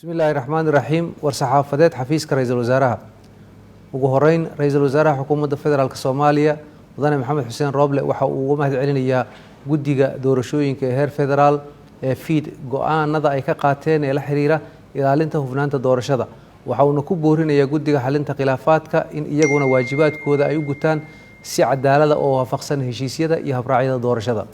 بسم الله الرحمن الرحيم ورصحافدات حفيظك رئيس الوزراء ugu horeyn ra'iisul wasaaraha xukuumadda federaalka Soomaaliya mudane Maxamed Xuseen Roble waxa uu uga mahad celinayaa guddiga doorashooyinka ee heer federaal ee FID go'aanada ay ka qaateen ee la xiriira ilaalinta hufnaanta doorashada waxa uu ku boorinayaa guddiga xalinta khilaafaadka in iyaguna waajibaadkooda ay u gutaan si cadaalad oo waafaqsan heshiisyada iyo habraacyada doorashada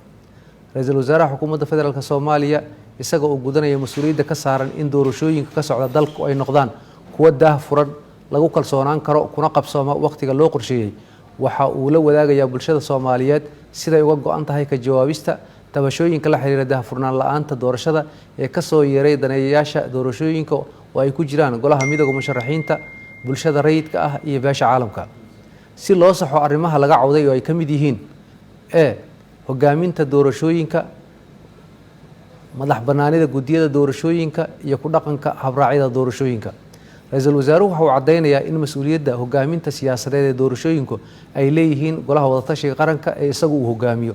ra'iisul wasaaraha xukuumadda federaalka Soomaaliya isaga oo gudanaya mas'uuliyadda ka saaran in doorashooyinka ka socda dalka ay noqdaan kuwa daahfuran lagu kalsoonaan karo kuna qabsooma waqtiga loo qorsheeyay waxa uu la wadaagayaa bulshada Soomaaliyeed sida ay uga go'an tahay ka jawaabista tabashooyinka la xiriira daahfurnaan la'aanta doorashada ee ka soo yeeray daneeyayaasha doorashooyinka oo ay ku jiraan golaha midowga musharaxiinta bulshada rayidka ah iyo beesha caalamka si loo saxo arrimaha laga cawday oo ay ka mid yihiin hogaaminta doorashooyinka madax bannaanida guddiyada doorashooyinka iyo ku dhaqanka habraacyada doorashooyinka ra'iisul wasaaruhu waxa uu cadeynayaa in mas'uuliyadda hogaaminta siyaasadeed ee doorashooyinku ay leeyihiin golaha wadatashiga qaranka ee isagu uu hogaamiyo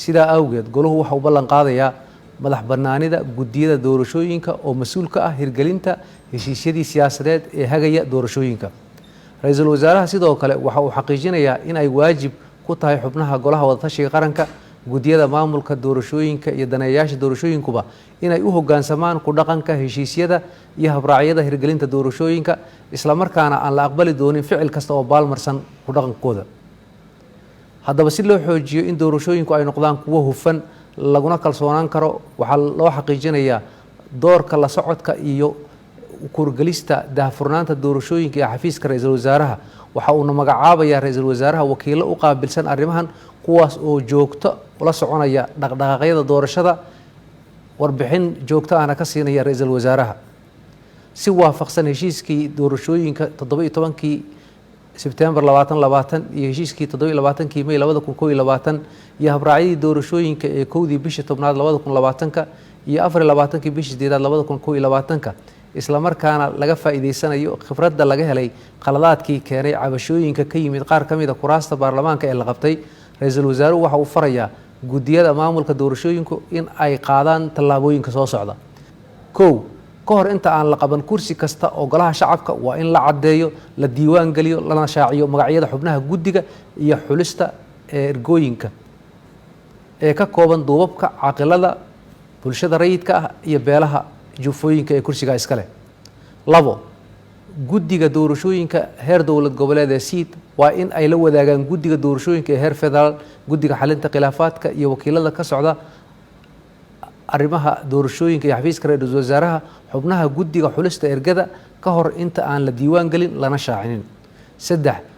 sidaa awgeed goluhu waxa uu ballan qaadayaa madax bannaanida guddiyada doorashooyinka oo mas'uul ka ah hirgelinta heshiisyadii siyaasadeed ee hagaya doorashooyinka ra'iisul wasaaraha sidoo kale waxa uu xaqiijinayaa in ay waajib ku tahay xubnaha golaha wadatashiga qaranka guddiyada maamulka doorashooyinka iyo daneeyayaasha doorashooyinkuba inay u hoggaansamaan ku dhaqanka heshiisyada iyo habraacyada hirgelinta doorashooyinka isla markaana aan la aqbali doonin ficil kasta oo baalmarsan ku dhaqankooda haddaba si loo xoojiyo in doorashooyinku ay noqdaan kuwo hufan laguna kalsoonaan karo waxaa loo xaqiijinayaa doorka la socodka iyo kurgelista daahfurnaanta doorashooyinka ee xafiiska ra'iisul wasaaraha waxa uuna magacaabayaa ra'iisul wasaaraha wakiilo u qaabilsan arrimahan kuwaas oo joogto ula soconaya dhaqdhaqaaqyada doorashada warbixin joogto ahna ka siinaya ra'iisul wasaaraha si waafaqsan heshiiskii doorashooyinka 17kii Sebtembar 2020 iyo heshiiskii 27kii May 2021 iyo habraacyadii doorashooyinka ee 1dii bishii tobnaad 2020 iyo 24kii bishii 8aad 2021 isla markaana laga faa'iideysanayo khibradda laga helay qaladaadkii keenay cabashooyinka ka yimid qaar ka mid ah kuraasta baarlamaanka ee la qabtay ra'iisul wasaaruhu waxa uu farayaa guddiyada maamulka doorashooyinku in ay qaadaan tallaabooyinka soo socda ka hor inta aan la qaban kursi kasta oo golaha shacabka waa in la caddeeyo la diiwaan geliyo lana shaaciyo magacyada xubnaha guddiga iyo xulista ergooyinka ee ka kooban duubabka caaqilada bulshada rayidka ah iyo beelaha jufooyinka ee kursiga iska leh guddiga doorashooyinka heer dowlad goboleed ee SID waa in ay la wadaagaan guddiga doorashooyinka ee heer federaal guddiga xalinta khilaafaadka iyo wakiilada ka socda arrimaha doorashooyinka iyo xafiiska ra'iisul wasaaraha xubnaha guddiga xulista ergada ka hor inta aan la diiwaan gelin lana shaacinin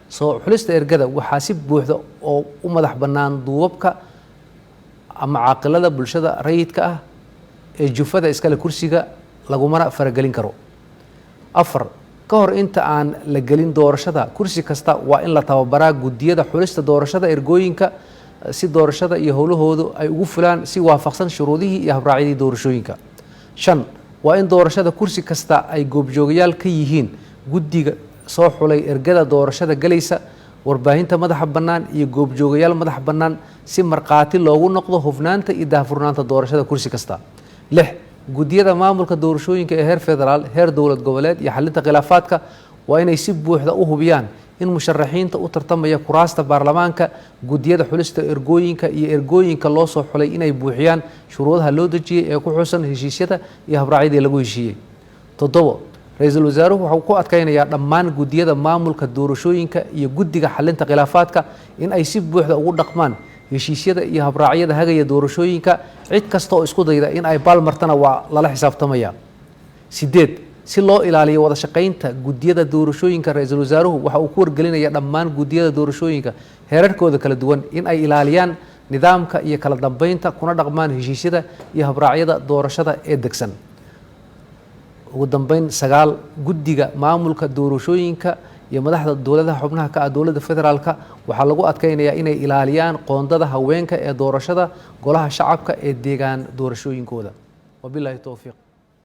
soo xulista ergada waxaa si buuxda oo u madax bannaan duubabka ama caaqilada bulshada rayidka ah ee jufada iskale kursiga lagumana faragelin karo ka hor inta aan la gelin doorashada kursi kasta waa in la tababaraa guddiyada xulista doorashada ergooyinka si doorashada iyo howlahoodu ay ugu fulaan si waafaqsan shuruudihii iyo habraacyadii doorashooyinka waa in doorashada kursi kasta ay goobjoogayaal ka yihiin guddiga soo xulay ergada doorashada galaysa warbaahinta madaxa bannaan iyo goobjoogayaal madaxa bannaan si markhaati loogu noqdo hufnaanta iyo daahfurnaanta doorashada kursi kasta guddiyada maamulka doorashooyinka ee heer federaal heer dowlad goboleed iyo xalinta khilaafaadka waa inay si buuxda u hubiyaan in musharaxiinta u tartamaya kuraasta baarlamaanka guddiyada xulista ergooyinka iyo ergooyinka loo soo xulay inay buuxiyaan shuruudaha loo dejiyay ee ku xusan heshiisyada iyo habraacyadii lagu heshiiyey ra'iisul wasaaruhu waxa uu ku adkeynayaa dhammaan guddiyada maamulka doorashooyinka iyo guddiga xalinta khilaafaadka in ay si buuxda ugu dhaqmaan heshiisyada iyo habraacyada hagaya doorashooyinka cid kasta oo isku dayda in ay baalmartana waa lala xisaabtamaya si loo ilaaliyo wada shaqaynta guddiyada doorashooyinka ra'iisul wasaaruhu waxa uu ku wargelinaya dhammaan guddiyada doorashooyinka heerarkooda kala duwan in ay ilaaliyaan nidaamka iyo kala dambeynta kuna dhaqmaan heshiisyada iyo habraacyada doorashada ee degsan ugu dambeyn guddiga maamulka doorashooyinka iyo madaxda dowladaha xubnaha ka ah dowladda federaalka waxaa lagu adkeynayaa inay ilaaliyaan qoondada haweenka ee doorashada golaha shacabka ee deegaan doorashooyinkooda wabillahi tawfiiq